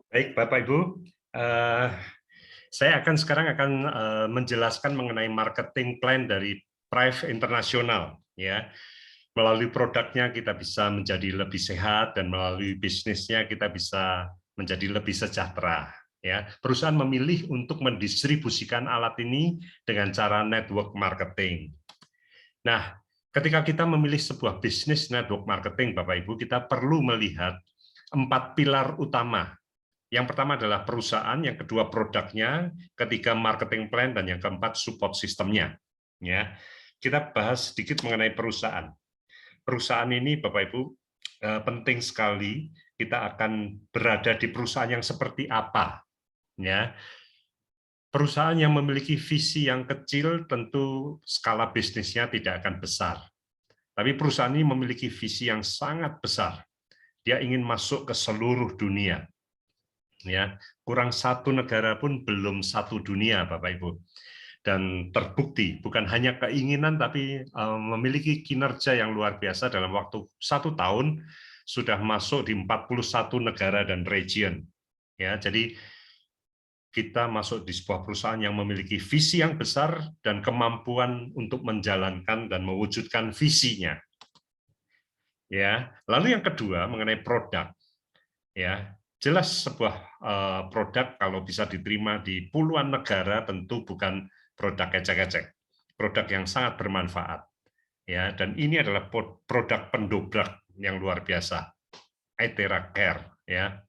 Baik, Bapak Ibu, saya sekarang akan menjelaskan mengenai marketing plan dari Prive International. Ya, melalui produknya kita bisa menjadi lebih sehat dan melalui bisnisnya kita bisa menjadi lebih sejahtera. Ya, perusahaan memilih untuk mendistribusikan alat ini dengan cara network marketing. Nah, ketika kita memilih sebuah bisnis network marketing, Bapak Ibu, kita perlu melihat 4 pilar utama. Yang pertama adalah perusahaan, yang kedua produknya, ketiga marketing plan, dan yang keempat support sistemnya. Ya, kita bahas sedikit mengenai perusahaan. Perusahaan ini, Bapak Ibu, penting sekali. Kita akan berada di perusahaan yang seperti apa. Ya, perusahaan yang memiliki visi yang kecil tentu skala bisnisnya tidak akan besar. Tapi perusahaan ini memiliki visi yang sangat besar. Dia ingin masuk ke seluruh dunia. Ya, kurang satu negara pun belum satu dunia, Bapak Ibu. Dan terbukti bukan hanya keinginan tapi memiliki kinerja yang luar biasa. Dalam waktu 1 tahun sudah masuk di 41 negara dan region. Ya, jadi kita masuk di sebuah perusahaan yang memiliki visi yang besar dan kemampuan untuk menjalankan dan mewujudkan visinya. Ya, lalu yang kedua mengenai produk. Ya, jelas sebuah produk kalau bisa diterima di puluhan negara tentu bukan produk ecek-ecek, produk yang sangat bermanfaat. Ya, dan ini adalah produk pendobrak yang luar biasa, Aethera Care. Ya,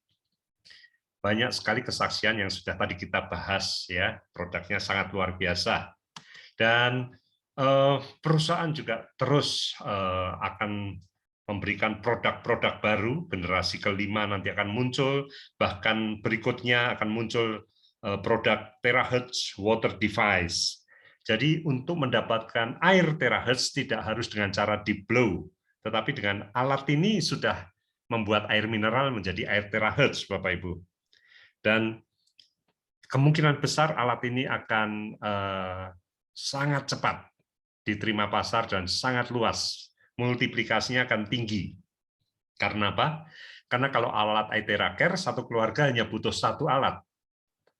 banyak sekali kesaksian yang sudah tadi kita bahas. Ya, produknya sangat luar biasa. Dan perusahaan juga terus akan memberikan produk-produk baru, generasi kelima nanti akan muncul, bahkan berikutnya akan muncul produk terahertz water device. Jadi untuk mendapatkan air terahertz tidak harus dengan cara di blow, tetapi dengan alat ini sudah membuat air mineral menjadi air terahertz, Bapak Ibu. Dan kemungkinan besar alat ini akan sangat cepat diterima pasar dan sangat luas. Multiplikasinya akan tinggi. Karena apa? Karena kalau alat Aethera Care, satu keluarga hanya butuh satu alat.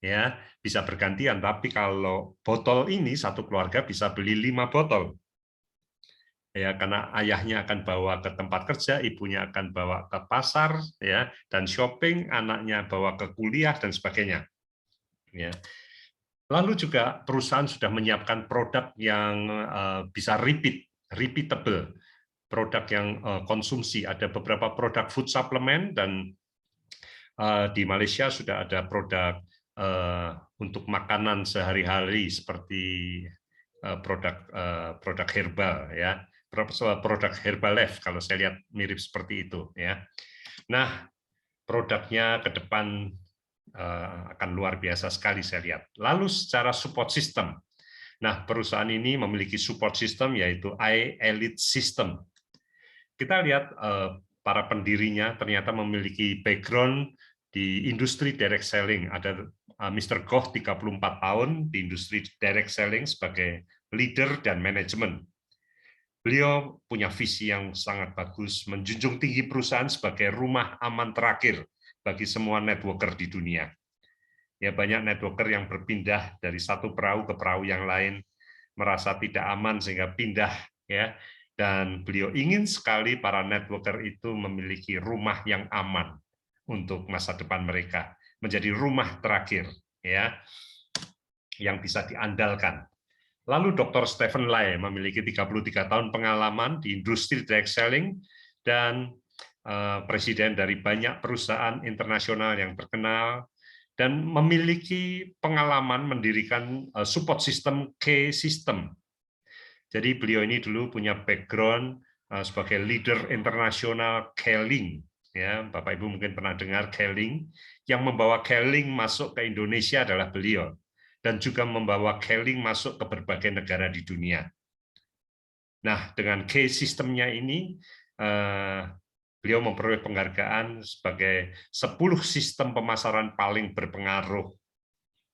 Ya, bisa bergantian, tapi kalau botol ini satu keluarga bisa beli 5 botol. Ya, karena ayahnya akan bawa ke tempat kerja, ibunya akan bawa ke pasar, ya, dan shopping, anaknya bawa ke kuliah dan sebagainya. Ya. Lalu juga perusahaan sudah menyiapkan produk yang bisa repeatable, produk yang konsumsi. Ada beberapa produk food supplement dan di Malaysia sudah ada produk untuk makanan sehari-hari seperti produk herbal, ya, produk Herbalife kalau saya lihat mirip seperti itu, ya. Nah, produknya ke depan akan luar biasa sekali saya lihat. Lalu secara support system, nah perusahaan ini memiliki support system yaitu iElite System. Kita lihat para pendirinya ternyata memiliki background di industri direct selling. Ada Mr. Goh 34 tahun di industri direct selling sebagai leader dan manajemen. Beliau punya visi yang sangat bagus, menjunjung tinggi perusahaan sebagai rumah aman terakhir bagi semua networker di dunia. Ya, banyak networker yang berpindah dari satu perahu ke perahu yang lain, merasa tidak aman sehingga pindah, ya. Dan beliau ingin sekali para networker itu memiliki rumah yang aman untuk masa depan mereka, menjadi rumah terakhir, ya, yang bisa diandalkan. Lalu Dr. Stephen Lai memiliki 33 tahun pengalaman di industri direct selling dan presiden dari banyak perusahaan internasional yang terkenal dan memiliki pengalaman mendirikan support system K-System. Jadi beliau ini dulu punya background sebagai leader internasional Keling. Ya, Bapak Ibu mungkin pernah dengar Keling. Yang membawa Keling masuk ke Indonesia adalah beliau. Dan juga membawa Keling masuk ke berbagai negara di dunia. Nah, dengan K-Systemnya ini, beliau memperoleh penghargaan sebagai 10 sistem pemasaran paling berpengaruh.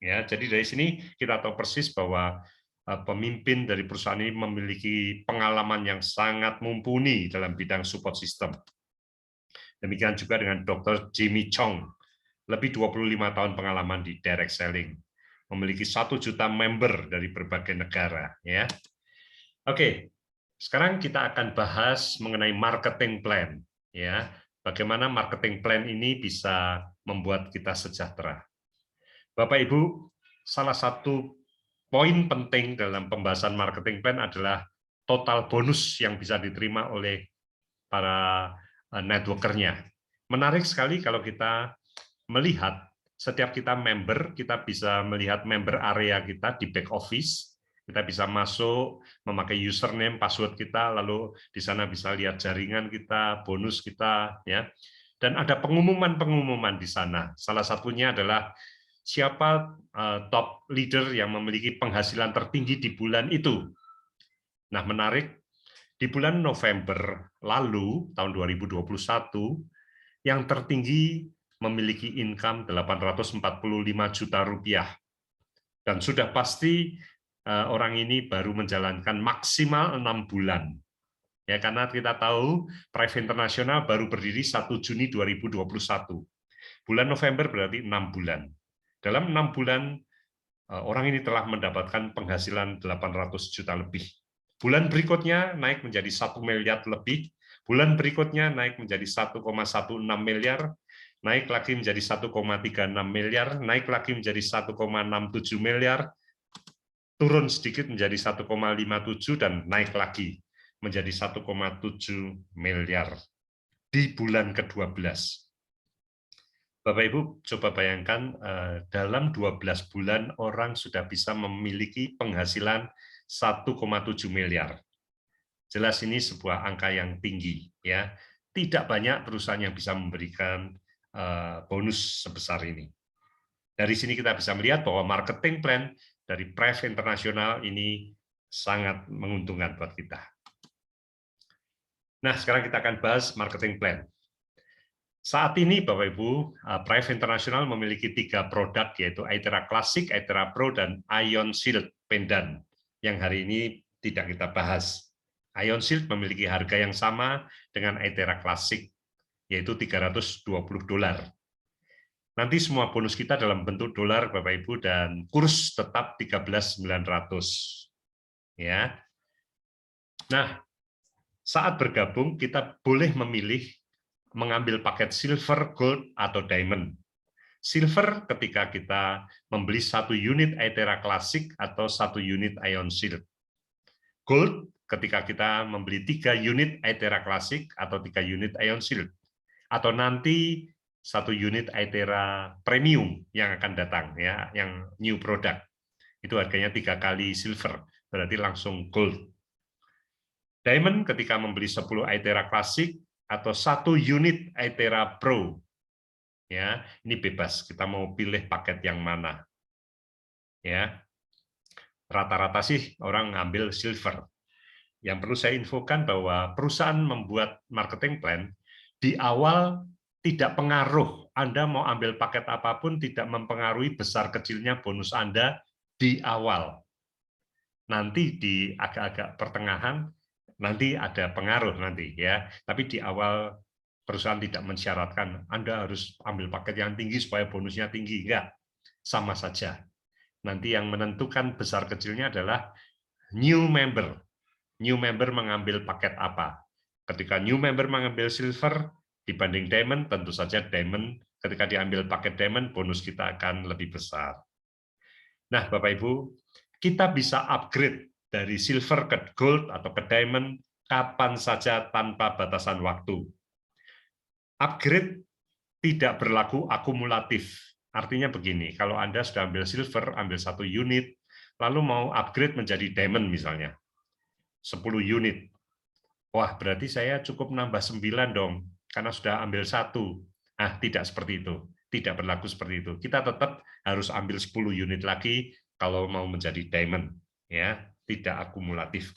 Ya, jadi dari sini kita tahu persis bahwa pemimpin dari perusahaan ini memiliki pengalaman yang sangat mumpuni dalam bidang support system. Demikian juga dengan Dr. Jimmy Chong, lebih 25 tahun pengalaman di direct selling, memiliki 1 juta member dari berbagai negara. Ya, oke. Sekarang kita akan bahas mengenai marketing plan. Ya, bagaimana marketing plan ini bisa membuat kita sejahtera. Bapak Ibu, salah satu poin penting dalam pembahasan marketing plan adalah total bonus yang bisa diterima oleh para networkernya. Menarik sekali kalau kita melihat setiap kita member, kita bisa melihat member area kita di back office, kita bisa masuk, memakai username, password kita, lalu di sana bisa lihat jaringan kita, bonus kita, ya. Dan ada pengumuman-pengumuman di sana. Salah satunya adalah siapa top leader yang memiliki penghasilan tertinggi di bulan itu. Nah, menarik, di bulan November lalu, tahun 2021, yang tertinggi memiliki income 845 juta rupiah. Dan sudah pasti orang ini baru menjalankan maksimal 6 bulan. Ya, karena kita tahu Prive International baru berdiri 1 Juni 2021. Bulan November berarti 6 bulan. Dalam 6 bulan, orang ini telah mendapatkan penghasilan 800 juta lebih. Bulan berikutnya naik menjadi 1 miliar lebih. Bulan berikutnya naik menjadi 1,16 miliar. Naik lagi menjadi 1,36 miliar. Naik lagi menjadi 1,67 miliar. Turun sedikit menjadi 1,57 dan naik lagi menjadi 1,7 miliar di bulan ke-12. Bapak Ibu, coba bayangkan dalam 12 bulan orang sudah bisa memiliki penghasilan 1,7 miliar. Jelas ini sebuah angka yang tinggi, ya. Tidak banyak perusahaan yang bisa memberikan bonus sebesar ini. Dari sini kita bisa melihat bahwa marketing plan dari Prive International ini sangat menguntungkan buat kita. Nah, sekarang kita akan bahas marketing plan. Saat ini, Bapak Ibu, Prive International memiliki 3 produk, yaitu Aetera Classic, Aetera Pro, dan Ion Shield Pendant, yang hari ini tidak kita bahas. Ion Shield memiliki harga yang sama dengan Aetera Classic, yaitu $320. Nanti semua bonus kita dalam bentuk dolar, Bapak Ibu, dan kurs tetap 13.900. Ya. Nah, saat bergabung kita boleh memilih mengambil paket silver, gold, atau diamond. Silver ketika kita membeli 1 unit Aetera Classic atau 1 unit Ion Shield. Gold ketika kita membeli 3 unit Aetera Classic atau 3 unit Ion Shield. Atau nanti 1 unit Aetera Premium yang akan datang, ya, yang new product. Itu harganya 3 kali silver, berarti langsung gold. Diamond ketika membeli 10 Aetera Classic atau 1 unit Aetera Pro. Ya, ini bebas, kita mau pilih paket yang mana. Ya. Rata-rata sih orang ngambil silver. Yang perlu saya infokan bahwa perusahaan membuat marketing plan di awal tidak pengaruh, Anda mau ambil paket apapun tidak mempengaruhi besar kecilnya bonus Anda di awal. Nanti di agak-agak pertengahan nanti ada pengaruh nanti, ya. Tapi di awal perusahaan tidak mensyaratkan Anda harus ambil paket yang tinggi supaya bonusnya tinggi, enggak. Sama saja. Nanti yang menentukan besar kecilnya adalah new member. New member mengambil paket apa. Ketika new member mengambil silver dibanding diamond, tentu saja diamond ketika diambil paket diamond, bonus kita akan lebih besar. Nah, Bapak Ibu, kita bisa upgrade dari silver ke gold atau ke diamond kapan saja tanpa batasan waktu. Upgrade tidak berlaku akumulatif. Artinya begini, kalau Anda sudah ambil silver, ambil 1 unit, lalu mau upgrade menjadi diamond misalnya, 10 unit. Wah, berarti saya cukup nambah 9 dong, karena sudah ambil 1. Ah, tidak seperti itu. Tidak berlaku seperti itu. Kita tetap harus ambil 10 unit lagi kalau mau menjadi diamond. Ya, tidak akumulatif.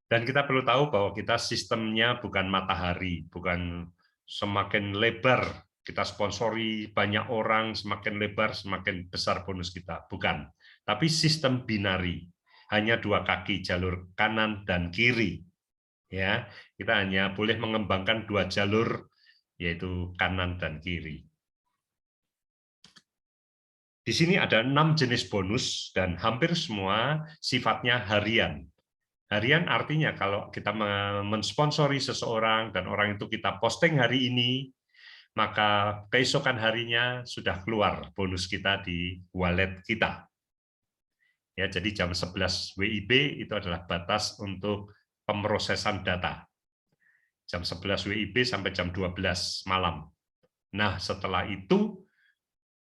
Dan kita perlu tahu bahwa kita sistemnya bukan matahari, bukan semakin lebar kita sponsori banyak orang, semakin lebar, semakin besar bonus kita. Bukan. tapi sistem binari, hanya dua kaki, jalur kanan dan kiri. Ya, kita hanya boleh mengembangkan dua jalur, yaitu kanan dan kiri. Di sini ada 6 jenis bonus dan hampir semua sifatnya harian. Harian artinya kalau kita mensponsori seseorang dan orang itu kita posting hari ini, maka keesokan harinya sudah keluar bonus kita di wallet kita. Ya, jadi jam 11 WIB itu adalah batas untuk pemrosesan data. Jam 11 WIB sampai jam 12 malam. Nah, setelah itu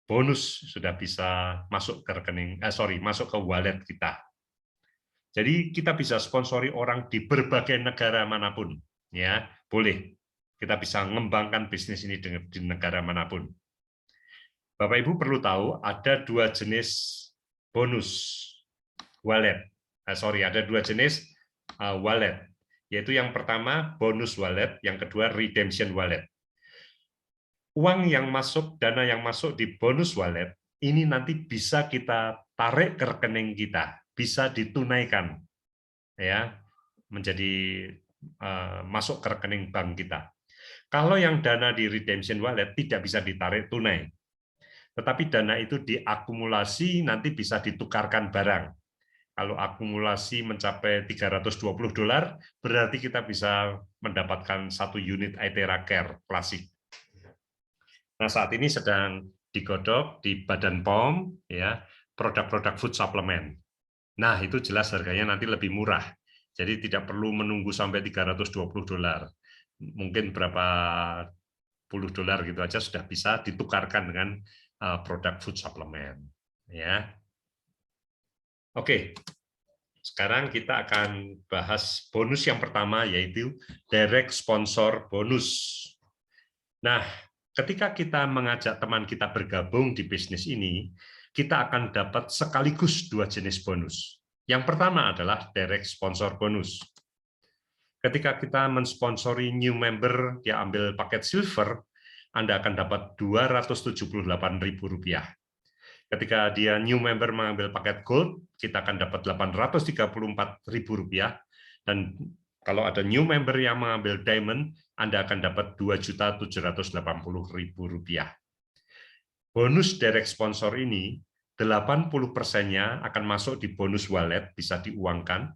bonus sudah bisa masuk ke rekening, masuk ke wallet kita. Jadi kita bisa sponsori orang di berbagai negara manapun, ya boleh. Kita bisa mengembangkan bisnis ini di negara manapun. Bapak Ibu perlu tahu ada dua jenis bonus wallet. Ada dua jenis wallet, yaitu yang pertama bonus wallet, yang kedua redemption wallet. Uang yang masuk, dana yang masuk di bonus wallet, ini nanti bisa kita tarik ke rekening kita, bisa ditunaikan, ya, menjadi masuk ke rekening bank kita. Kalau yang dana di redemption wallet tidak bisa ditarik tunai, tetapi dana itu diakumulasi, nanti bisa ditukarkan barang. Kalau akumulasi mencapai $320, berarti kita bisa mendapatkan 1 unit Itera Care klasik. Nah, saat ini sedang digodok di Badan POM, ya, produk-produk food supplement. Nah, itu jelas harganya nanti lebih murah. Jadi tidak perlu menunggu sampai $320. Mungkin berapa puluh dolar gitu aja sudah bisa ditukarkan dengan produk food supplement. Ya. Oke. Sekarang kita akan bahas bonus yang pertama, yaitu direct sponsor bonus. Nah, ketika kita mengajak teman kita bergabung di bisnis ini, kita akan dapat sekaligus dua jenis bonus. Yang pertama adalah direct sponsor bonus. Ketika kita mensponsori new member, dia ambil paket silver, Anda akan dapat Rp278.000. Ketika dia new member mengambil paket gold, kita akan dapat Rp834.000. Dan kalau ada new member yang mengambil diamond, Anda akan dapat Rp2.780.000. Bonus direct sponsor ini, 80%-nya akan masuk di bonus wallet, bisa diuangkan,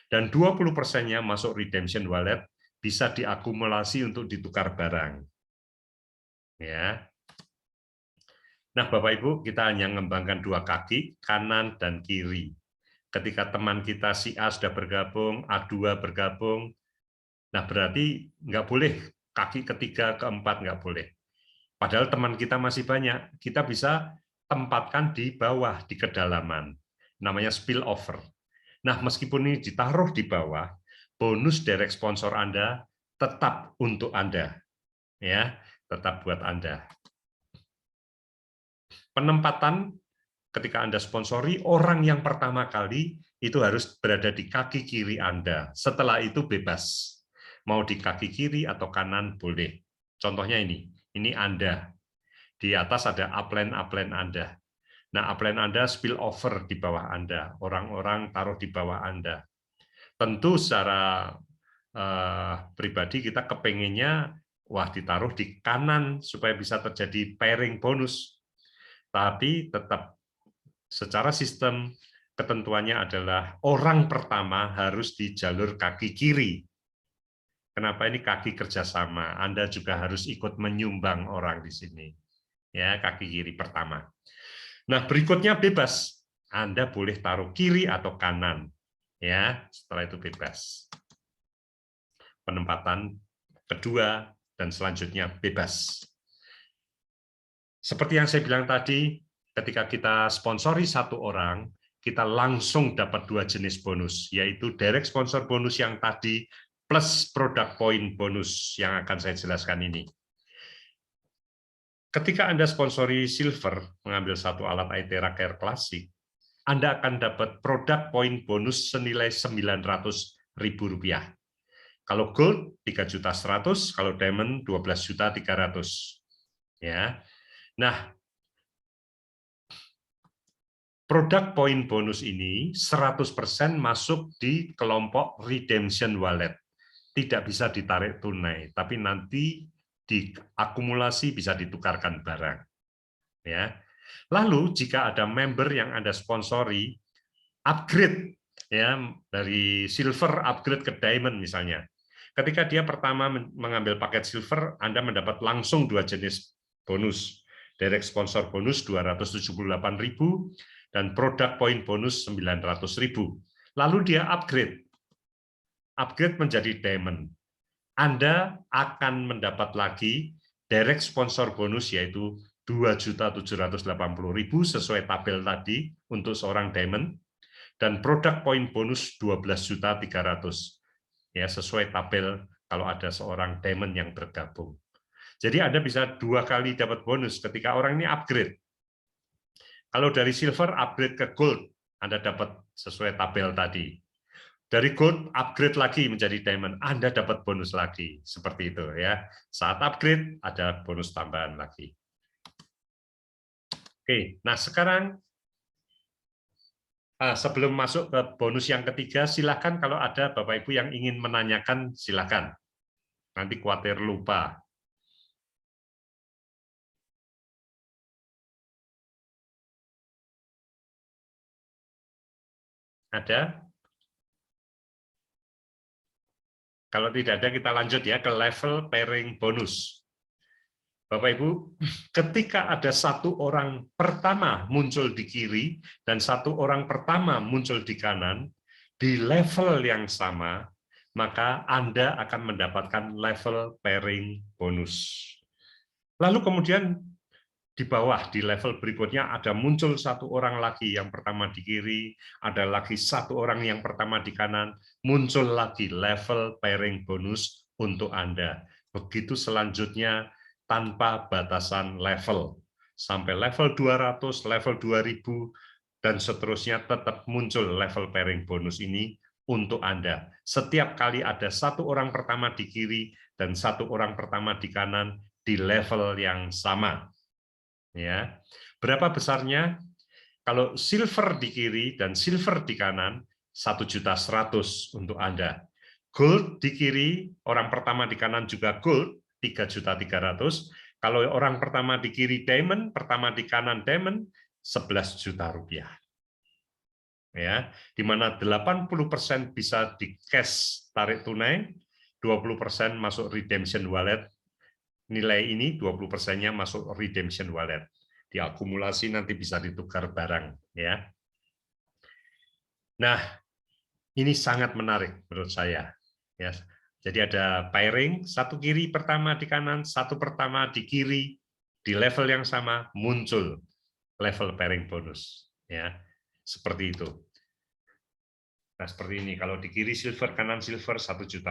dan 20%-nya masuk redemption wallet, bisa diakumulasi untuk ditukar barang. Ya. Nah, Bapak Ibu, kita hanya mengembangkan dua kaki, kanan dan kiri. Ketika teman kita si A sudah bergabung, A2 bergabung, nah berarti nggak boleh kaki ketiga, keempat nggak boleh. Padahal teman kita masih banyak, kita bisa tempatkan di bawah, di kedalaman. Namanya spillover. Nah, meskipun ini ditaruh di bawah, bonus direct sponsor Anda tetap untuk Anda. Ya, tetap buat Anda. Penempatan ketika Anda sponsori, orang yang pertama kali itu harus berada di kaki kiri Anda. Setelah itu bebas. Mau di kaki kiri atau kanan boleh. Contohnya ini Anda. Di atas ada upline Anda. Nah, upline Anda spill over di bawah Anda. Orang-orang taruh di bawah Anda. Tentu secara pribadi kita kepengennya ditaruh di kanan supaya bisa terjadi pairing bonus. Tapi tetap secara sistem ketentuannya adalah orang pertama harus di jalur kaki kiri. Kenapa ini kaki kerjasama? Anda juga harus ikut menyumbang orang di sini. Ya, kaki kiri pertama. Nah, berikutnya bebas. Anda boleh taruh kiri atau kanan. Ya, setelah itu bebas. Penempatan kedua dan selanjutnya bebas. Seperti yang saya bilang tadi, ketika kita sponsori satu orang, kita langsung dapat dua jenis bonus, yaitu direct sponsor bonus yang tadi plus product point bonus yang akan saya jelaskan ini. Ketika Anda sponsori silver, mengambil satu alat Itera Care klasik, Anda akan dapat product point bonus senilai Rp900.000. Kalau gold 3.100.000, kalau diamond 12.300.000. Ya. Nah, Produk poin bonus ini 100% masuk di kelompok redemption wallet. Tidak bisa ditarik tunai, tapi nanti diakumulasi bisa ditukarkan barang. Ya. Lalu jika ada member yang Anda sponsori, upgrade ya dari silver upgrade ke diamond misalnya. Ketika dia pertama mengambil paket silver, Anda mendapat langsung 2 jenis bonus. Direct sponsor bonus 278.000 dan produk poin bonus 900.000. Lalu dia upgrade menjadi diamond. Anda akan mendapat lagi direct sponsor bonus yaitu 2.780.000 sesuai tabel tadi untuk seorang diamond dan produk poin bonus 12.300 ya sesuai tabel kalau ada seorang diamond yang bergabung. Jadi Anda bisa 2 kali dapat bonus ketika orang ini upgrade. Kalau dari silver upgrade ke gold, Anda dapat sesuai tabel tadi. Dari gold upgrade lagi menjadi diamond, Anda dapat bonus lagi. Seperti itu ya. Saat upgrade ada bonus tambahan lagi. Oke, nah sekarang sebelum masuk ke bonus yang ketiga, silakan kalau ada Bapak Ibu yang ingin menanyakan, silakan. Nanti khawatir lupa. Ada? Kalau tidak ada, kita lanjut ya ke level pairing bonus. Bapak Ibu, ketika ada satu orang pertama muncul di kiri dan satu orang pertama muncul di kanan, di level yang sama, maka Anda akan mendapatkan level pairing bonus. Lalu kemudian di bawah, di level berikutnya ada muncul satu orang lagi yang pertama di kiri, ada lagi satu orang yang pertama di kanan, muncul lagi level pairing bonus untuk Anda. Begitu selanjutnya tanpa batasan level. Sampai level 200, level 2000, dan seterusnya tetap muncul level pairing bonus ini untuk Anda. Setiap kali ada satu orang pertama di kiri dan satu orang pertama di kanan di level yang sama. Ya, berapa besarnya? Kalau silver di kiri dan silver di kanan, 1.100.000 untuk Anda. Gold di kiri, orang pertama di kanan juga gold, 3.300.000. Kalau orang pertama di kiri diamond, pertama di kanan diamond, 11 juta rupiah. Ya, di mana 80% bisa di cash tarik tunai, 20% masuk redemption wallet. Nilai ini 20%-nya masuk redemption wallet. Diakumulasi nanti bisa ditukar barang ya. Nah, ini sangat menarik menurut saya ya. Jadi ada pairing, satu kiri pertama di kanan, satu pertama di kiri, di level yang sama muncul level pairing bonus ya. Seperti itu. Nah, seperti ini. Kalau di kiri silver, kanan silver 1.100.000.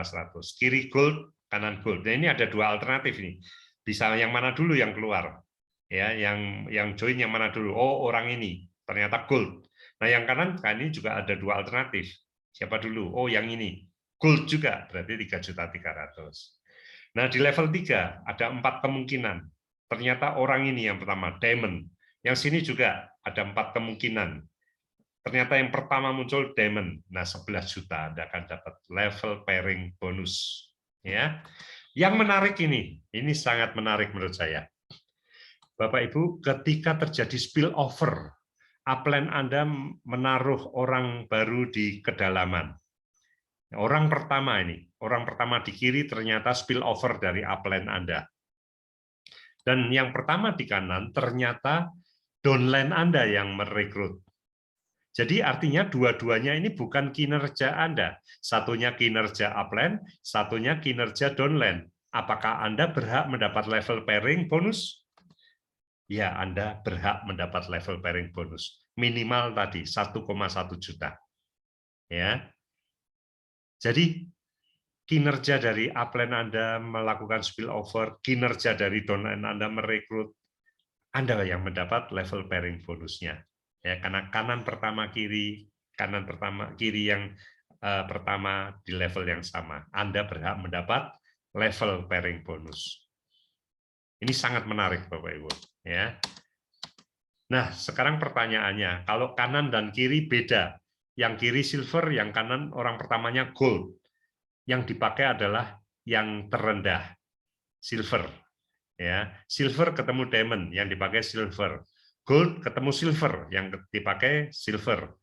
Kiri gold, kanan gold. Nah, ini ada dua alternatif ini. Bisa yang mana dulu yang keluar? Ya, yang join yang mana dulu? Oh, orang ini ternyata gold. Nah, yang kanan kan ini juga ada dua alternatif. Siapa dulu? Oh, yang ini. Gold juga, berarti 3.300.000. Nah, di level 3 ada 4 kemungkinan. Ternyata orang ini yang pertama, diamond. Yang sini juga ada 4 kemungkinan. Ternyata yang pertama muncul diamond. Nah, 11 juta Anda akan dapat level pairing bonus. Ya. Yang menarik ini sangat menarik menurut saya. Bapak Ibu, ketika terjadi spillover, upline Anda menaruh orang baru di kedalaman. Orang pertama ini, orang pertama di kiri ternyata spillover dari upline Anda. Dan yang pertama di kanan ternyata downline Anda yang merekrut. Jadi artinya dua-duanya ini bukan kinerja Anda. Satunya kinerja upline, satunya kinerja downline. Apakah Anda berhak mendapat level pairing bonus? Ya, Anda berhak mendapat level pairing bonus. Minimal tadi 1,1 juta. Ya. Jadi kinerja dari upline Anda melakukan spillover, kinerja dari downline Anda merekrut, Anda yang mendapat level pairing bonusnya. Ya, karena kanan pertama kiri, kanan pertama kiri yang pertama di level yang sama. Anda berhak mendapat level pairing bonus. Ini sangat menarik Bapak Ibu, ya. Nah, sekarang pertanyaannya, kalau kanan dan kiri beda. Yang kiri silver, yang kanan orang pertamanya gold. Yang dipakai adalah yang terendah, silver. Ya, silver ketemu diamond, yang dipakai silver. Gold ketemu silver, yang dipakai silver.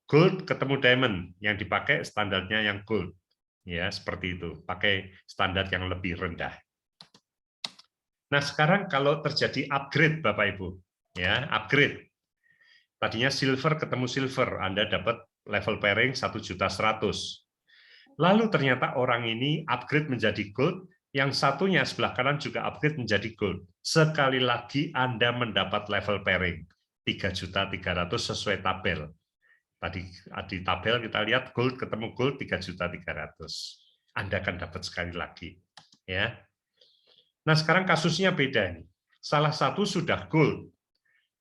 Gold ketemu diamond, yang dipakai standarnya yang gold. Ya, seperti itu. Pakai standar yang lebih rendah. Nah, sekarang kalau terjadi upgrade Bapak Ibu, ya, upgrade. Tadinya silver ketemu silver, Anda dapat level pairing 1.100.000. Lalu ternyata orang ini upgrade menjadi gold, yang satunya sebelah kanan juga upgrade menjadi gold. Sekali lagi Anda mendapat level pairing 3.300.000 sesuai tabel. Tadi di tabel kita lihat gold ketemu gold 3.300.000. Anda akan dapat sekali lagi, ya. Nah, sekarang kasusnya beda nih. Salah satu sudah gold,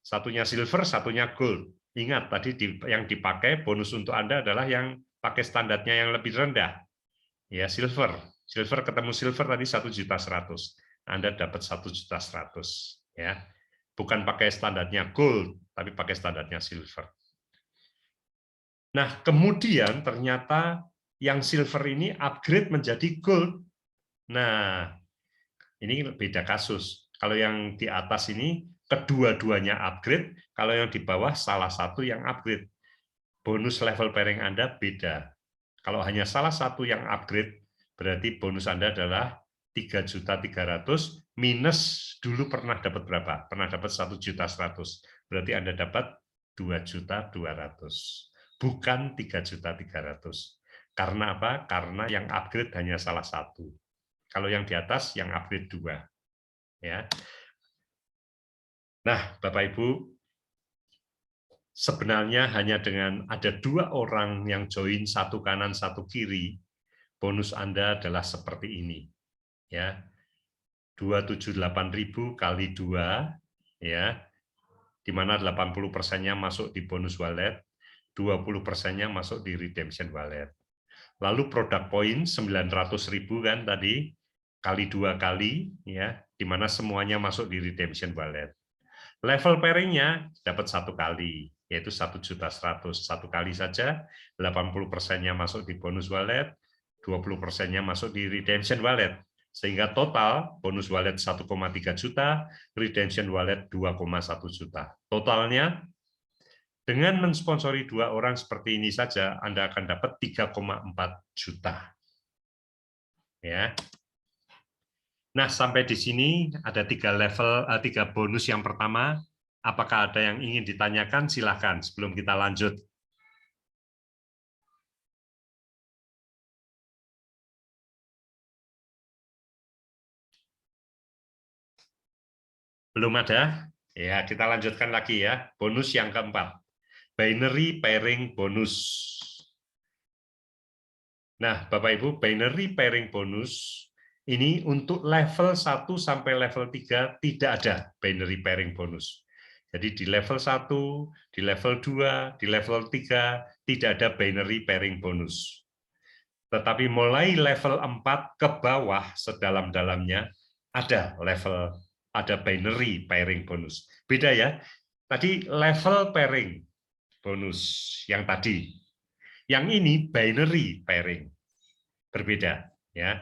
satunya silver, satunya gold. Ingat tadi yang dipakai bonus untuk Anda adalah yang pakai standarnya yang lebih rendah. Ya, silver. Silver ketemu silver tadi 1.100.000. Anda dapat 1.100.000, ya. Bukan pakai standarnya gold, tapi pakai standarnya silver. Nah, kemudian ternyata yang silver ini upgrade menjadi gold. Nah, ini beda kasus. Kalau yang di atas ini kedua-duanya upgrade, kalau yang di bawah salah satu yang upgrade. Bonus level pairing Anda beda. Kalau hanya salah satu yang upgrade, berarti bonus Anda adalah 3.300.000 minus dulu pernah dapat berapa? Pernah dapat 1.100.000. Berarti Anda dapat 2.200.000. Bukan 3.300.000. Karena apa? Karena yang upgrade hanya salah satu. Kalau yang di atas yang upgrade 2. Ya. Nah, Bapak Ibu, sebenarnya hanya dengan ada 2 orang yang join satu kanan satu kiri, bonus Anda adalah seperti ini. Ya. 278.000 kali 2, ya, di mana 80%-nya masuk di bonus wallet, 20%-nya masuk di redemption wallet. Lalu produk poin 900.000 kan tadi, kali 2 kali, ya, di mana semuanya masuk di redemption wallet. Level pairing-nya dapat 1 kali, yaitu 1.100.000. 1 kali saja, 80%-nya masuk di bonus wallet, 20%-nya masuk di redemption wallet. Sehingga total bonus wallet 1,3 juta, redemption wallet 2,1 juta. Totalnya, dengan mensponsori 2 orang seperti ini saja, Anda akan dapat 3,4 juta. Ya. Nah, sampai di sini ada 3 bonus yang pertama. Apakah ada yang ingin ditanyakan? Silakan sebelum kita lanjut. Belum ada? Ya, kita lanjutkan lagi ya. Bonus yang keempat. Binary pairing bonus. Nah, Bapak Ibu, binary pairing bonus ini untuk level 1 sampai level 3 tidak ada binary pairing bonus. Jadi di level 1, di level 2, di level 3 tidak ada binary pairing bonus. Tetapi mulai level 4 ke bawah sedalam-dalamnya ada binary pairing bonus. Beda ya. Tadi level pairing bonus yang tadi. Yang ini binary pairing. Berbeda ya.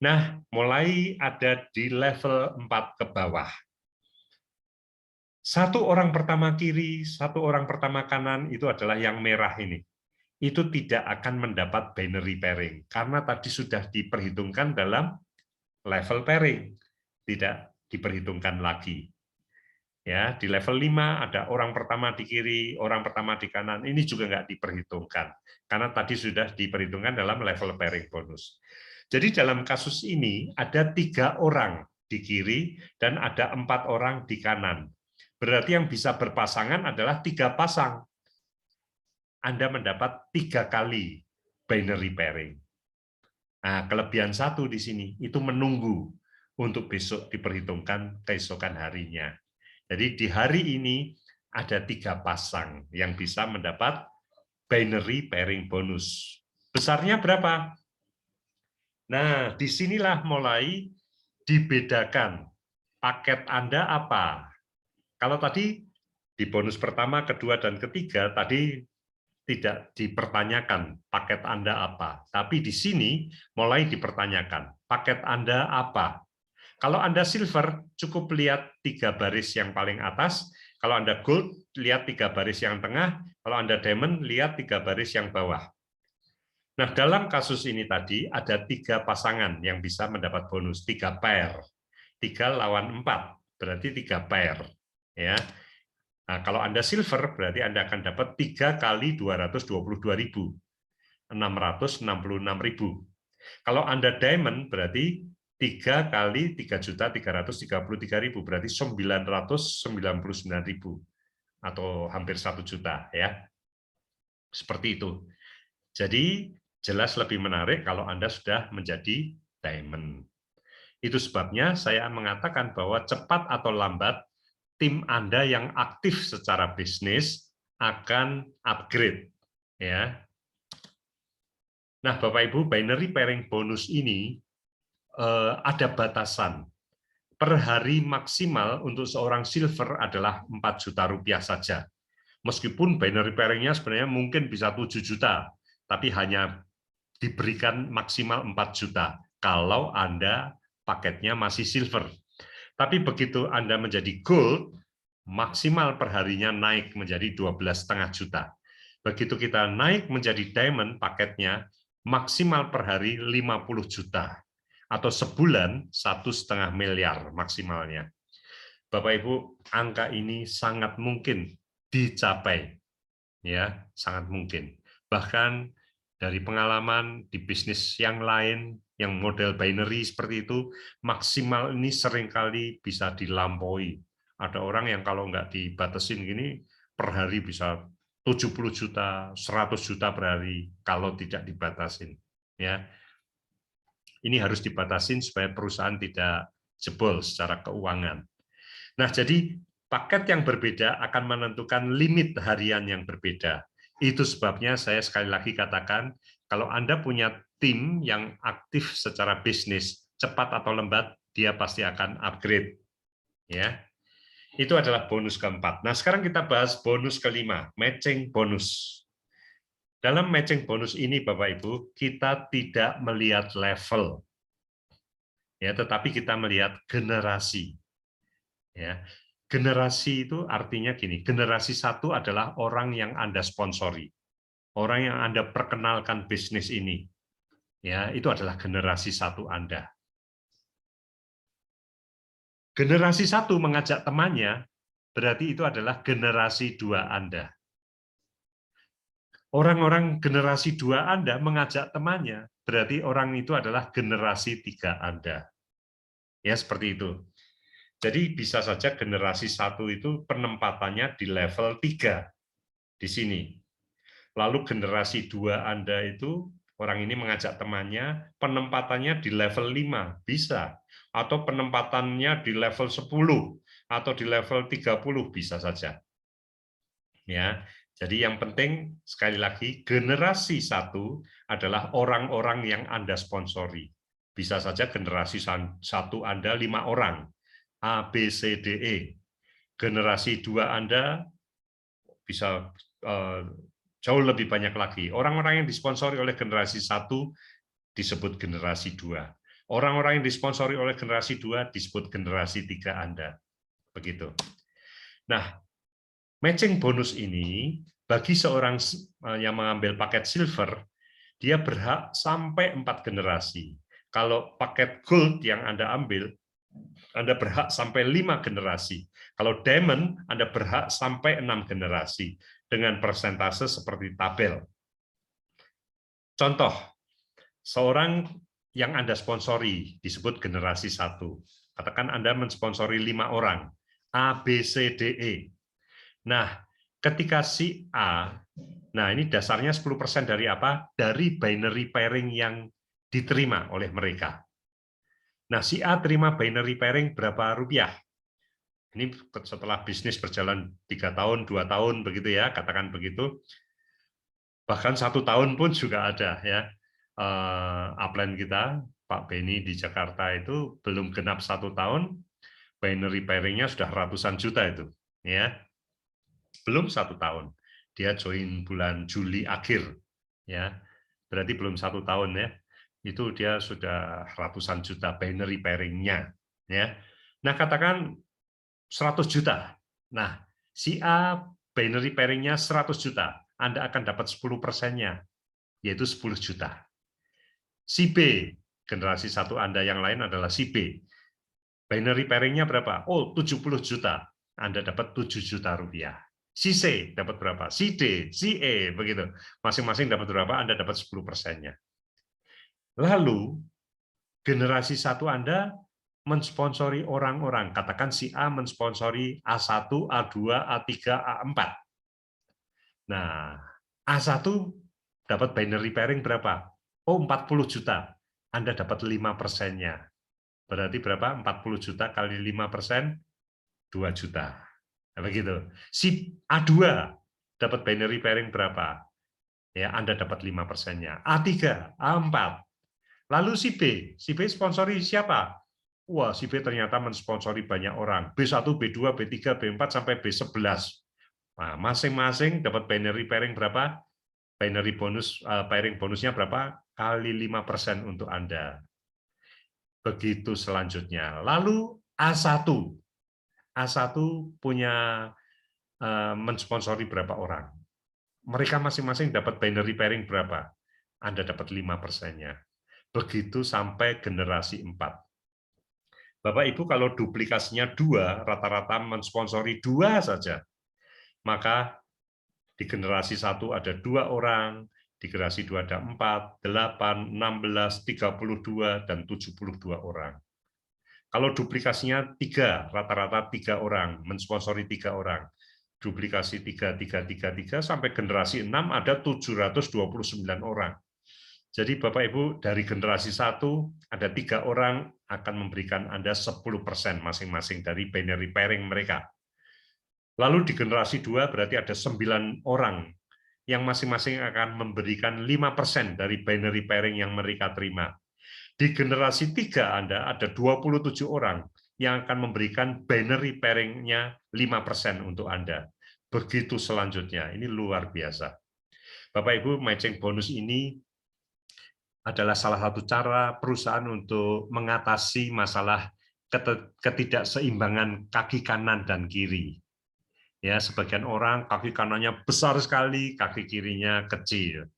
Nah, mulai ada di level 4 ke bawah. 1 orang pertama kiri, 1 orang pertama kanan itu adalah yang merah ini. Itu tidak akan mendapat binary pairing karena tadi sudah diperhitungkan dalam level pairing, tidak diperhitungkan lagi. Ya, di level 5 ada orang pertama di kiri, orang pertama di kanan, ini juga nggak diperhitungkan karena tadi sudah diperhitungkan dalam level pairing bonus. Jadi dalam kasus ini ada 3 orang di kiri dan ada 4 orang di kanan. Berarti yang bisa berpasangan adalah 3 pasang. Anda mendapat 3 kali binary pairing. Nah, kelebihan satu di sini, itu menunggu untuk besok diperhitungkan keesokan harinya. Jadi di hari ini ada 3 pasang yang bisa mendapat binary pairing bonus. Besarnya berapa? Nah, disinilah mulai dibedakan. Paket Anda apa? Kalau tadi Di bonus pertama, kedua, dan ketiga tadi tidak dipertanyakan paket Anda apa, tapi di sini mulai dipertanyakan paket Anda apa. Kalau Anda silver, cukup lihat 3 baris yang paling atas. Kalau Anda gold, lihat 3 baris yang tengah. Kalau Anda diamond, lihat 3 baris yang bawah. Nah, dalam kasus ini tadi ada 3 pasangan yang bisa mendapat bonus, 3 pair. 3 lawan 4, berarti 3 pair. Ya. Nah, kalau Anda silver, berarti Anda akan dapat 3 kali 222.000, 666.000. Kalau Anda diamond, berarti 3 kali 3.333.000, berarti 999.000, atau hampir 1 juta. Ya. Seperti itu. Jadi, jelas lebih menarik kalau Anda sudah menjadi diamond. Itu sebabnya saya mengatakan bahwa cepat atau lambat, tim Anda yang aktif secara bisnis akan upgrade. Ya. Nah, Bapak Ibu, binary pairing bonus ini ada batasan. Per hari maksimal untuk seorang silver adalah 4 juta rupiah saja. Meskipun binary pairing-nya sebenarnya mungkin bisa 7 juta, tapi hanya diberikan maksimal 4 juta kalau Anda paketnya masih silver. Tapi begitu Anda menjadi gold, maksimal perharinya naik menjadi 12,5 juta. Begitu kita naik menjadi diamond paketnya, maksimal per hari 50 juta. Atau sebulan 1,5 miliar maksimalnya. Bapak Ibu, angka ini sangat mungkin dicapai. Ya, sangat mungkin. Bahkan dari pengalaman di bisnis yang lain, yang model binary seperti itu, maksimal ini seringkali bisa dilampaui. Ada orang yang kalau nggak dibatasin gini, per hari bisa 70 juta, 100 juta per hari, kalau tidak dibatasin. Ya, ini harus dibatasin supaya perusahaan tidak jebol secara keuangan. Nah, jadi paket yang berbeda akan menentukan limit harian yang berbeda. Itu sebabnya saya sekali lagi katakan, kalau Anda punya tim yang aktif secara bisnis, cepat atau lambat, dia pasti akan upgrade. Ya, itu adalah bonus keempat. Nah, sekarang kita bahas bonus kelima, matching bonus. Dalam matching bonus ini, Bapak Ibu, kita tidak melihat level, ya, tetapi kita melihat generasi. Ya, generasi itu artinya gini, generasi 1 adalah orang yang Anda sponsori, orang yang Anda perkenalkan bisnis ini. Ya, itu adalah generasi 1 Anda. Generasi 1 mengajak temannya, berarti itu adalah generasi 2 Anda. Orang-orang generasi 2 Anda mengajak temannya, berarti orang itu adalah generasi 3 Anda. Ya, seperti itu. Jadi bisa saja generasi 1 itu penempatannya di level 3 di sini. Lalu generasi 2 Anda itu, orang ini mengajak temannya, penempatannya di level 5, bisa. Atau penempatannya di level 10, atau di level 30, bisa saja. Ya, jadi yang penting, sekali lagi, generasi 1 adalah orang-orang yang Anda sponsori. Bisa saja generasi 1 Anda 5 orang, A, B, C, D, E. Generasi 2 Anda bisa jauh lebih banyak lagi. Orang-orang yang disponsori oleh generasi 1 disebut generasi 2. Orang-orang yang disponsori oleh generasi 2 disebut generasi 3 Anda. Begitu. Nah, matching bonus ini bagi seorang yang mengambil paket silver, dia berhak sampai 4 generasi. Kalau paket gold yang Anda ambil, Anda berhak sampai 5 generasi. Kalau diamond, Anda berhak sampai 6 generasi dengan persentase seperti tabel. Contoh, seorang yang Anda sponsori disebut generasi 1. Katakan Anda mensponsori 5 orang, A, B, C, D, E. Nah, ketika si A, nah ini dasarnya 10% dari apa? Dari binary pairing yang diterima oleh mereka. Nah, si A terima binary pairing berapa rupiah? Ini setelah bisnis berjalan 3 tahun, 2 tahun, begitu ya, katakan begitu. Bahkan 1 tahun pun juga ada ya. Upline kita, Pak Beni di Jakarta itu belum genap 1 tahun, binary pairing-nya sudah ratusan juta itu. Ya. belum 1 tahun. Dia join bulan Juli akhir, ya. Berarti belum 1 tahun ya. Itu dia sudah ratusan juta binary pairing-nya, ya. Nah, katakan 100 juta. Nah, si A binary pairing-nya 100 juta. Anda akan dapat 10%-nya, yaitu 10 juta. Si B, generasi satu Anda yang lain adalah si B. Binary pairing-nya berapa? Oh, 70 juta. Anda dapat 7 juta rupiah. Si C dapat berapa? Si D, si E, begitu. Masing-masing dapat berapa? Anda dapat 10%-nya. Lalu, generasi satu Anda mensponsori orang-orang. Katakan si A mensponsori A1, A2, A3, A4. Nah, A1 dapat binary pairing berapa? Oh, 40 juta. Anda dapat 5%-nya. Berarti berapa? 40 juta kali 5%, 2 juta. Nah, begitu. Si A2 dapat binary pairing berapa? Ya, Anda dapat 5%-nya. A3, A4. Lalu si B sponsori siapa? Wah, si B ternyata mensponsori banyak orang. B1, B2, B3, B4 sampai B11. Nah, masing-masing dapat binary pairing berapa? Binary bonus pairing bonusnya berapa? Kali 5% untuk Anda. Begitu selanjutnya. Lalu A1 punya mensponsori berapa orang? Mereka masing-masing dapat binary pairing berapa? Anda dapat 5%-nya. Begitu sampai generasi 4. Bapak Ibu kalau duplikasinya 2, rata-rata mensponsori 2 saja. Maka di generasi 1 ada 2 orang, di generasi 2 ada 4, 8, 16, 32, dan 72 orang. Kalau duplikasinya 3, rata-rata 3 orang, mensponsori 3 orang. Duplikasi 3, 3, 3, 3, sampai generasi 6 ada 729 orang. Jadi Bapak Ibu dari generasi 1 ada 3 orang akan memberikan Anda 10% masing-masing dari binary pairing mereka. Lalu di generasi 2 berarti ada 9 orang yang masing-masing akan memberikan 5% dari binary pairing yang mereka terima. Di generasi 3 Anda ada 27 orang yang akan memberikan binary pairing-nya 5% untuk Anda. Begitu selanjutnya, ini luar biasa. Bapak Ibu, matching bonus ini adalah salah satu cara perusahaan untuk mengatasi masalah ketidakseimbangan kaki kanan dan kiri. Ya, sebagian orang kaki kanannya besar sekali, kaki kirinya kecil.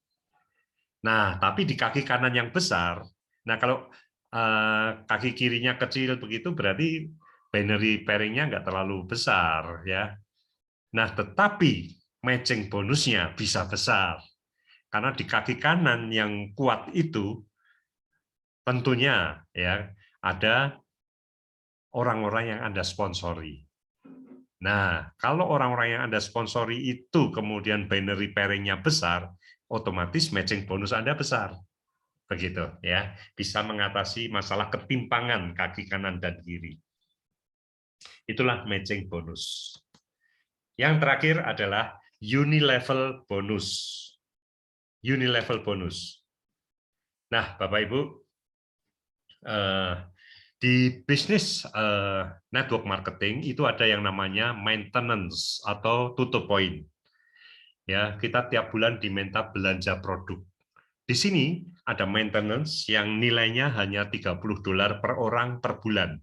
Nah, tapi di kaki kanan yang besar, nah kalau kaki kirinya kecil begitu berarti binary pairing-nya nggak terlalu besar, ya. Nah, tetapi matching bonusnya bisa besar. Karena di kaki kanan yang kuat itu tentunya ya ada orang-orang yang Anda sponsori. Nah, kalau orang-orang yang Anda sponsori itu kemudian binary pairing-nya besar, otomatis matching bonus Anda besar. Begitu ya, bisa mengatasi masalah ketimpangan kaki kanan dan kiri. Itulah matching bonus. Yang terakhir adalah unilevel bonus. Unilevel bonus. Nah, Bapak Ibu, di bisnis network marketing itu ada yang namanya maintenance atau tutup poin. Ya, kita tiap bulan diminta belanja produk. Di sini ada maintenance yang nilainya hanya $30 per orang per bulan.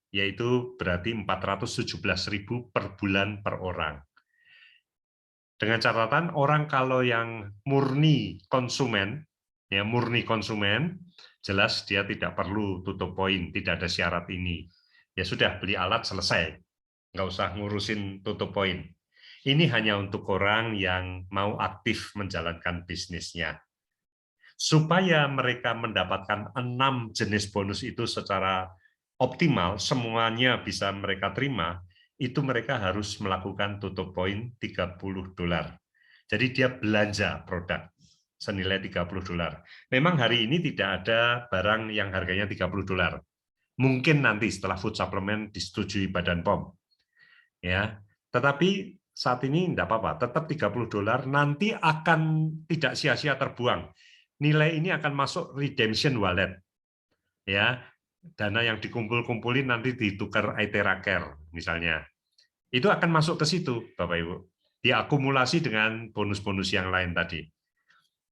Yaitu berarti 417.000 per bulan per orang. Dengan catatan orang kalau yang murni konsumen, ya murni konsumen, jelas dia tidak perlu tutup poin, tidak ada syarat ini. Ya sudah beli alat selesai, nggak usah ngurusin tutup poin. Ini hanya untuk orang yang mau aktif menjalankan bisnisnya. Supaya mereka mendapatkan 6 jenis bonus itu secara optimal, semuanya bisa mereka terima, itu mereka harus melakukan tutup poin $30. Jadi dia belanja produk senilai $30. Memang hari ini tidak ada barang yang harganya $30. Mungkin nanti setelah food supplement disetujui Badan POM. Ya, tetapi saat ini tidak apa-apa, tetap $30 nanti akan tidak sia-sia terbuang. Nilai ini akan masuk redemption wallet. Ya, dana yang dikumpul-kumpulin nanti ditukar iTera Care misalnya. itu akan masuk ke situ, Bapak Ibu. Diakumulasi dengan bonus-bonus yang lain tadi.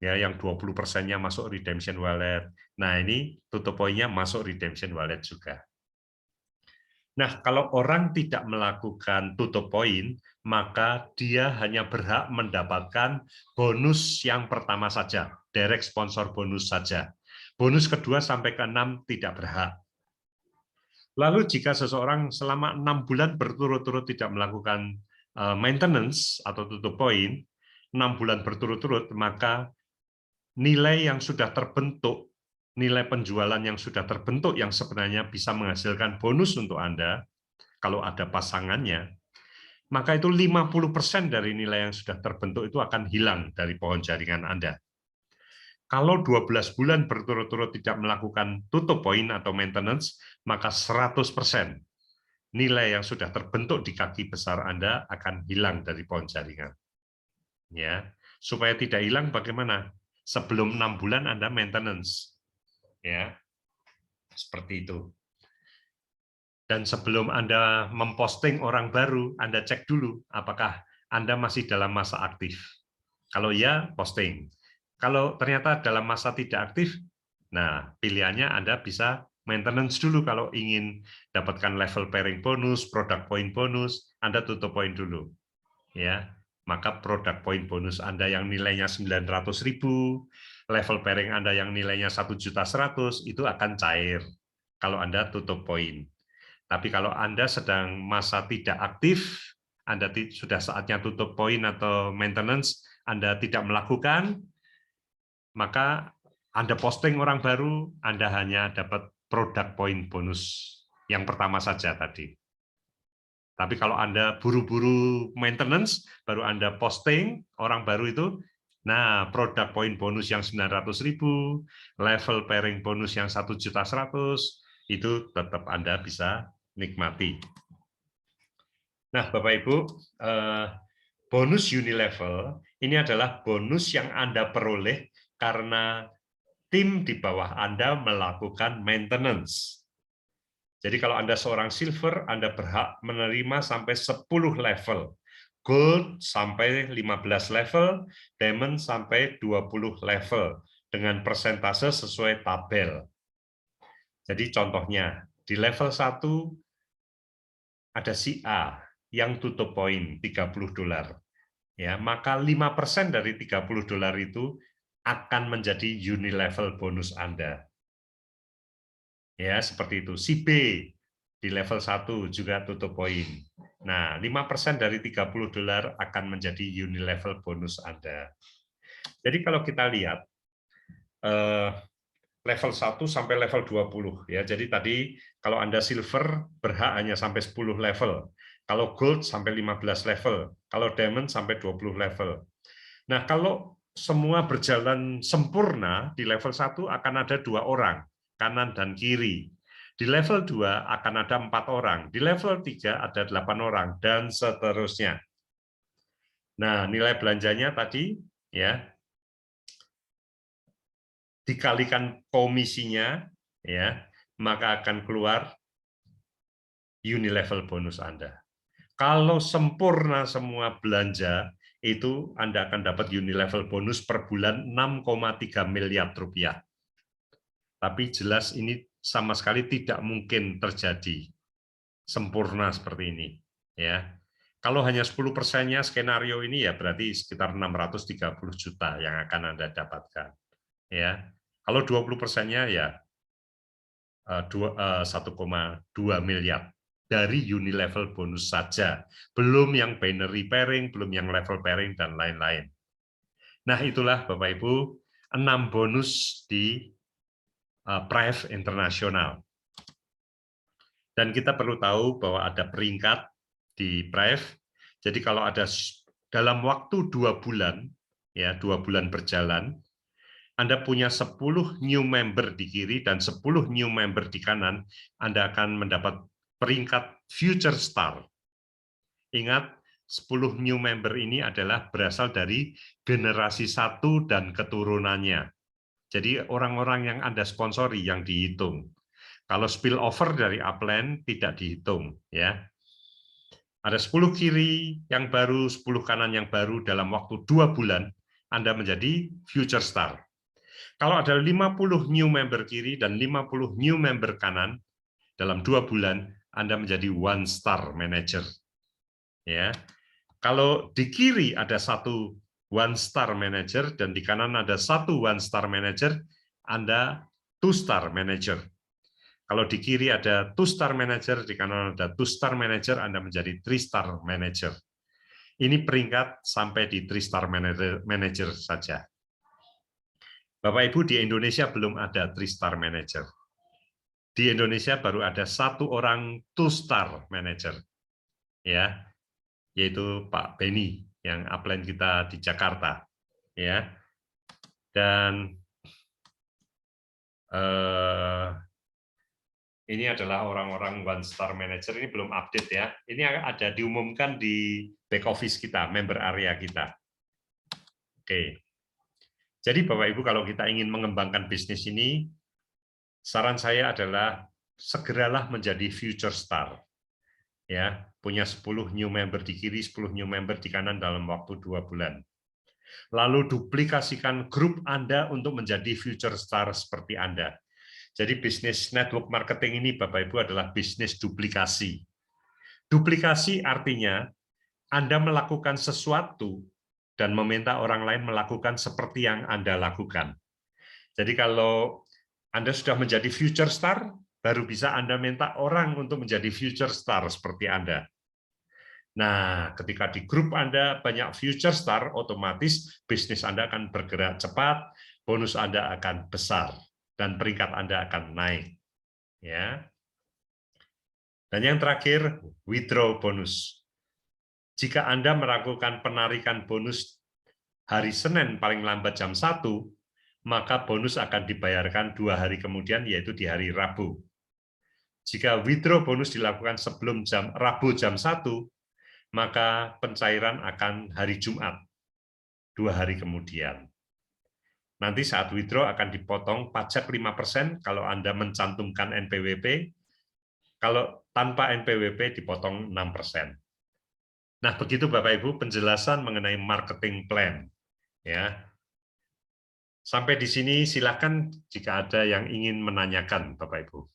Ya, yang 20%-nya masuk redemption wallet. Nah, ini tutup poinnya masuk redemption wallet juga. Nah, kalau orang tidak melakukan tutup poin, maka dia hanya berhak mendapatkan bonus yang pertama saja, direct sponsor bonus saja. Bonus kedua sampai ke 6 tidak berhak. Lalu jika seseorang selama 6 bulan berturut-turut tidak melakukan maintenance atau tutup poin, 6 bulan berturut-turut, maka nilai yang sudah terbentuk, nilai penjualan yang sudah terbentuk yang sebenarnya bisa menghasilkan bonus untuk Anda, kalau ada pasangannya, maka itu 50% dari nilai yang sudah terbentuk itu akan hilang dari pohon jaringan Anda. Kalau 12 bulan berturut-turut tidak melakukan tutup poin atau maintenance, maka 100% nilai yang sudah terbentuk di kaki besar Anda akan hilang dari pohon jaringan. Ya, supaya tidak hilang bagaimana? Sebelum 6 bulan Anda maintenance. Ya, seperti itu. Dan sebelum Anda memposting orang baru, Anda cek dulu apakah Anda masih dalam masa aktif. Kalau ya, posting. Kalau ternyata dalam masa tidak aktif, nah pilihannya Anda bisa maintenance dulu. Kalau ingin dapatkan level pairing bonus, product point bonus, Anda tutup poin dulu. Ya, maka product point bonus Anda yang nilainya 900.000, level pairing Anda yang nilainya 1.100.000 itu akan cair kalau Anda tutup poin. Tapi kalau Anda sedang masa tidak aktif, Anda sudah saatnya tutup poin atau maintenance, Anda tidak melakukan, maka Anda posting orang baru, Anda hanya dapat product point bonus yang pertama saja tadi. Tapi kalau Anda buru-buru maintenance, baru Anda posting orang baru itu, nah product point bonus yang 900.000, level pairing bonus yang 1.100.000, itu tetap Anda bisa nikmati. Nah, Bapak Ibu, bonus unilevel ini adalah bonus yang Anda peroleh karena tim di bawah Anda melakukan maintenance. Jadi kalau Anda seorang silver, Anda berhak menerima sampai 10 level. Gold sampai 15 level, diamond sampai 20 level, dengan persentase sesuai tabel. Jadi contohnya, di level 1 ada si A yang tutup poin $30. Ya, maka 5% dari $30 itu akan menjadi unilevel bonus Anda. Ya, seperti itu. Si B di level 1 juga tutup poin. Nah, 5% dari $30 akan menjadi unilevel bonus Anda. Jadi kalau kita lihat level 1 sampai level 20 ya. Jadi tadi kalau Anda silver berhak hanya sampai 10 level. Kalau gold sampai 15 level, kalau diamond sampai 20 level. Nah, kalau semua berjalan sempurna di level 1 akan ada 2 orang, kanan dan kiri. Di level 2 akan ada 4 orang, di level 3 ada 8 orang, dan seterusnya. Nah, nilai belanjanya tadi ya dikalikan komisinya ya, maka akan keluar unilevel bonus Anda. Kalau sempurna semua belanja, itu Anda akan dapat unilevel bonus per bulan 6,3 miliar rupiah. Tapi jelas ini sama sekali tidak mungkin terjadi sempurna seperti ini. Ya, kalau hanya 10%-nya skenario ini ya berarti sekitar 630 juta yang akan Anda dapatkan. Ya, kalau 20%-nya ya 1,2 miliar dari unilevel bonus saja, belum yang binary pairing, belum yang level pairing dan lain-lain. Nah, itulah Bapak Ibu 6 bonus di Prive Internasional. Dan kita perlu tahu bahwa ada peringkat di Prive. Jadi kalau ada dalam waktu 2 bulan, ya 2 bulan berjalan, Anda punya 10 new member di kiri dan 10 new member di kanan, Anda akan mendapat peringkat Future Star. Ingat, 10 new member ini adalah berasal dari generasi 1 dan keturunannya. Jadi orang-orang yang Anda sponsori yang dihitung. Kalau spillover dari upline tidak dihitung, ya. Ada 10 kiri yang baru, 10 kanan yang baru dalam waktu 2 bulan, Anda menjadi future star. Kalau ada 50 new member kiri dan 50 new member kanan, dalam 2 bulan, Anda menjadi one star manager. Ya, kalau di kiri ada satu one star manager dan di kanan ada satu one star manager, Anda two star manager. Kalau di kiri ada two star manager, di kanan ada two star manager, Anda menjadi three star manager. Ini peringkat sampai di three star manager saja. Bapak Ibu, di Indonesia belum ada three star manager. Di Indonesia baru ada satu orang two star manager, ya, yaitu Pak Beni yang upline kita di Jakarta, ya. Dan ini adalah orang-orang one star manager, ini belum update ya. Ini ada diumumkan di back office kita, member area kita. Oke. Jadi Bapak Ibu, kalau kita ingin mengembangkan bisnis ini, saran saya adalah segeralah menjadi future star. Ya, punya 10 new member di kiri, 10 new member di kanan dalam waktu 2 bulan. Lalu duplikasikan grup Anda untuk menjadi future star seperti Anda. Jadi bisnis network marketing ini Bapak Ibu adalah bisnis duplikasi. Duplikasi artinya Anda melakukan sesuatu dan meminta orang lain melakukan seperti yang Anda lakukan. Jadi kalau Anda sudah menjadi future star, baru bisa Anda minta orang untuk menjadi future star seperti Anda. Nah, ketika di grup Anda banyak future star, otomatis bisnis Anda akan bergerak cepat, bonus Anda akan besar, dan peringkat Anda akan naik. Ya. Dan yang terakhir, withdraw bonus. Jika Anda melakukan penarikan bonus hari Senin paling lambat jam 1, maka bonus akan dibayarkan 2 hari kemudian, yaitu di hari Rabu. Jika withdraw bonus dilakukan sebelum Rabu jam 1, maka pencairan akan hari Jumat, 2 hari kemudian. Nanti saat withdraw akan dipotong pajak 5% kalau Anda mencantumkan NPWP, kalau tanpa NPWP dipotong 6%. Nah, begitu Bapak Ibu penjelasan mengenai marketing plan. Ya. Sampai di sini silakan jika ada yang ingin menanyakan Bapak Ibu.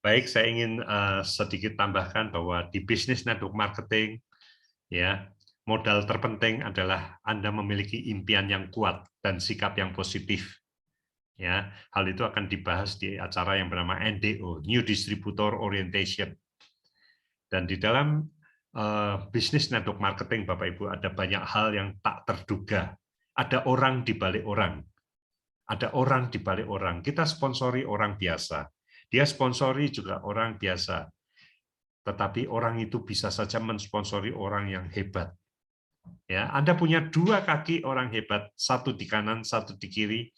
Baik, saya ingin sedikit tambahkan bahwa di bisnis network marketing, ya, modal terpenting adalah Anda memiliki impian yang kuat dan sikap yang positif. Ya, hal itu akan dibahas di acara yang bernama NDO, New Distributor Orientation. Dan di dalam bisnis network marketing, Bapak Ibu, ada banyak hal yang tak terduga. Ada orang di balik orang. Ada orang di balik orang. Kita sponsori orang biasa. Dia sponsori juga orang biasa. Tetapi orang itu bisa saja mensponsori orang yang hebat. Ya, Anda punya 2 kaki orang hebat, satu di kanan, satu di kiri,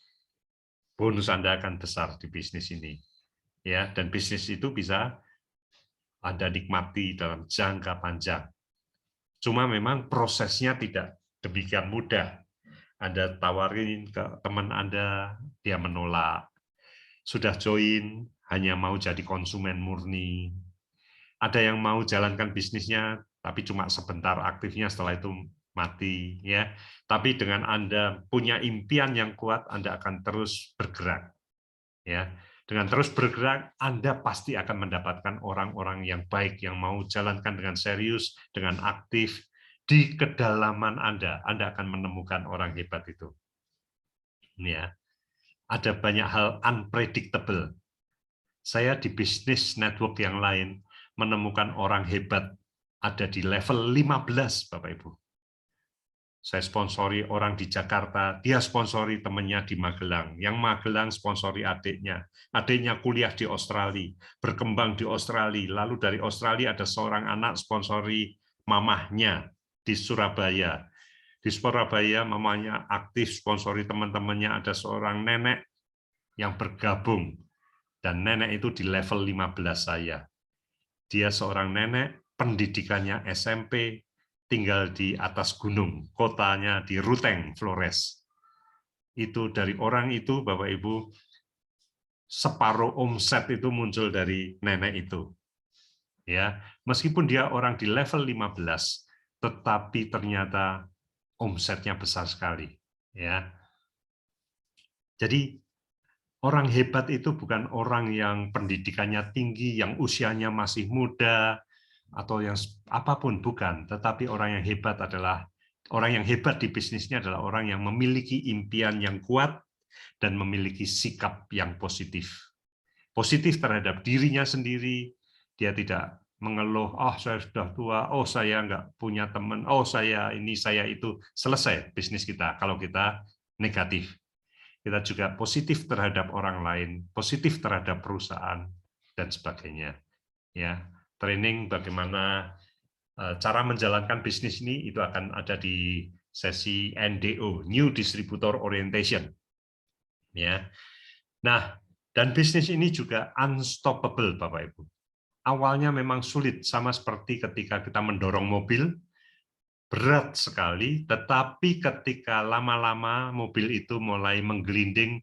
bonus Anda akan besar di bisnis ini. Ya, dan bisnis itu bisa Anda nikmati dalam jangka panjang. Cuma memang prosesnya tidak demikian mudah. Anda tawarin ke teman Anda, dia menolak. Sudah join, hanya mau jadi konsumen murni. Ada yang mau jalankan bisnisnya, tapi cuma sebentar aktifnya, setelah itu mati. Ya. Tapi dengan Anda punya impian yang kuat, Anda akan terus bergerak. Ya. Dengan terus bergerak, Anda pasti akan mendapatkan orang-orang yang baik, yang mau jalankan dengan serius, dengan aktif. Di kedalaman Anda akan menemukan orang hebat itu. Ya. Ada banyak hal unpredictable. Saya di bisnis network yang lain menemukan orang hebat ada di level 15, Bapak Ibu. Saya sponsori orang di Jakarta, dia sponsori temannya di Magelang. Yang Magelang sponsori adiknya. Adiknya kuliah di Australia, berkembang di Australia. Lalu dari Australia ada seorang anak sponsori mamahnya di Surabaya. Di Surabaya mamanya aktif sponsori teman-temannya, ada seorang nenek yang bergabung. Dan nenek itu di level 15 saya. Dia seorang nenek, pendidikannya SMP, tinggal di atas gunung, kotanya di Ruteng, Flores. itu dari orang itu, Bapak Ibu, separuh omset itu muncul dari nenek itu. Ya, meskipun dia orang di level 15, tetapi ternyata omsetnya besar sekali. Ya, jadi orang hebat itu bukan orang yang pendidikannya tinggi, yang usianya masih muda, atau yang apapun, bukan. Tetapi orang yang hebat adalah orang yang hebat di bisnisnya adalah orang yang memiliki impian yang kuat dan memiliki sikap yang positif. Positif terhadap dirinya sendiri, dia tidak mengeluh, oh saya sudah tua, oh saya nggak punya teman, oh saya ini, saya itu. Selesai bisnis kita kalau kita negatif. Kita juga positif terhadap orang lain, positif terhadap perusahaan, dan sebagainya. Ya, training bagaimana cara menjalankan bisnis ini itu akan ada di sesi NDO, New Distributor Orientation. Ya, nah, dan bisnis ini juga unstoppable, Bapak Ibu. Awalnya memang sulit, sama seperti ketika kita mendorong mobil, berat sekali, tetapi ketika lama-lama mobil itu mulai menggelinding,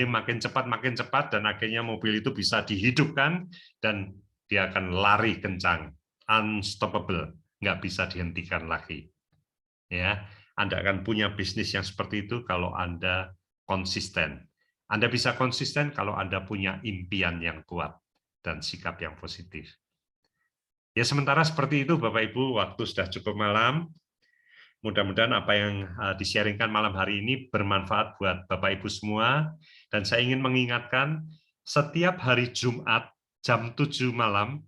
makin cepat, dan akhirnya mobil itu bisa dihidupkan, dan dia akan lari kencang, unstoppable, nggak bisa dihentikan lagi. Ya, Anda akan punya bisnis yang seperti itu kalau Anda konsisten. Anda bisa konsisten kalau Anda punya impian yang kuat dan sikap yang positif. Ya, sementara seperti itu, Bapak Ibu, waktu sudah cukup malam. Mudah-mudahan apa yang di-sharingkan malam hari ini bermanfaat buat Bapak Ibu semua. Dan saya ingin mengingatkan, setiap hari Jumat jam 7 malam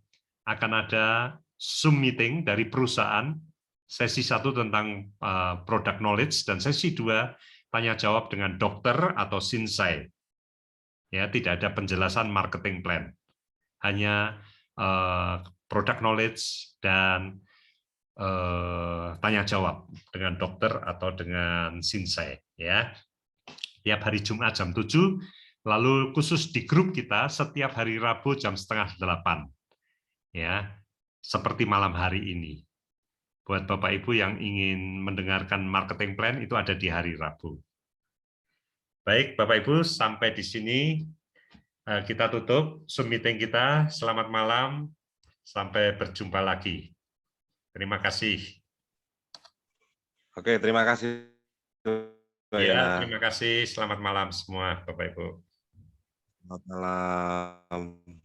akan ada Zoom meeting dari perusahaan, sesi 1 tentang product knowledge, dan sesi 2 tanya-jawab dengan dokter atau sinsai. Ya, tidak ada penjelasan marketing plan. Hanya product knowledge dan tanya jawab dengan dokter atau dengan sinsai, ya. Tiap hari Jumat jam 7, lalu khusus di grup kita setiap hari Rabu jam 7:30, ya, seperti malam hari ini. Buat Bapak Ibu yang ingin mendengarkan marketing plan itu ada di hari Rabu. Baik, Bapak Ibu, sampai di sini kita tutup Zoom meeting kita. Selamat malam, sampai berjumpa lagi. Terima kasih. Oke, terima kasih. Ya, terima kasih. Selamat malam semua, Bapak Ibu. Selamat malam.